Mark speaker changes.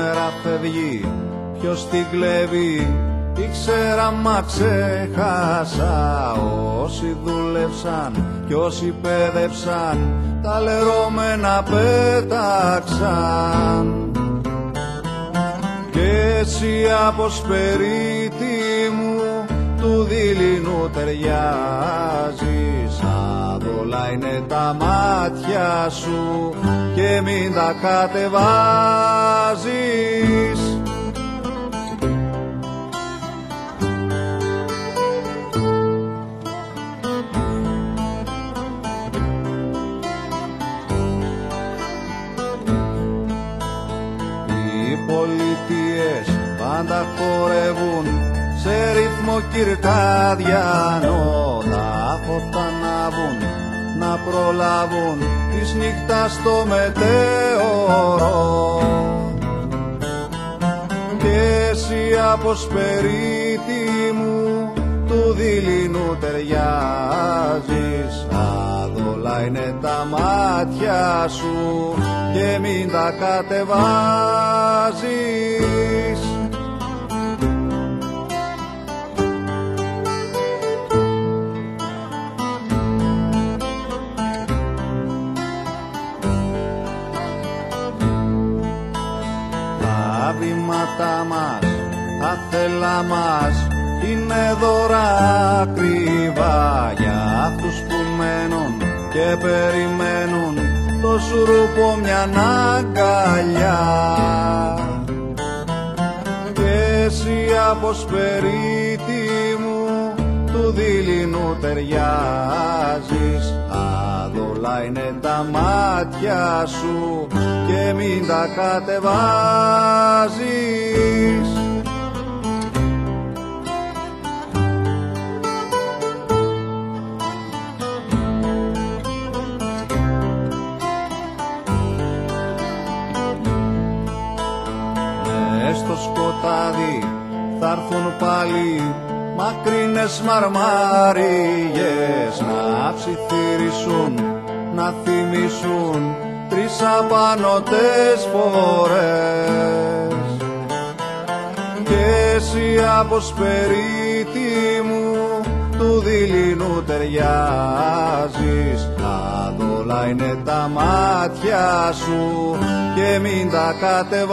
Speaker 1: μέρα φεύγει, ποιος την κλέβει, ήξερα μα ξέχασα. Όσοι δούλευσαν κι όσοι πέδευσαν, τα λερώμενα πέταξαν. Κι εσύ από σπερίτη μου του δειλινού ταιριάζεις. Άδολα είναι τα μάτια σου και μην τα κατεβάζεις. Πολιτείες πάντα χορεύουν σε ρυθμό κυρκάδιανο. Τα φώτα ανάβουν να προλάβουν της νύχτας το μετέωρο. Κι εσύ από σπερίτη μου του δειλινού ταιριάζεις. Άδολα είναι τα μάτια σου και μην τα κατεβάζεις. Τα βήματά μας, άθελά μας, είναι δώρα ακριβά για αυτούς που μένουν και περιμένουν το σουρούπο μια αγκαλιά. Κι εσύ από σπερίτη μου του δειλινού ταιριάζεις. Άδολα είναι τα μάτια σου και μην τα κατεβάζεις. Στο σκοτάδι θα έρθουν πάλι μακρινές μαρμαρίγες να ψιθυρίσουν, να θυμίσουν 3 απανωτές φορές. Κι εσύ από σπερίτη μου του δειλινού ταιριάζεις. Άδολα είναι τα μάτια σου και μην τα κατεβάζεις.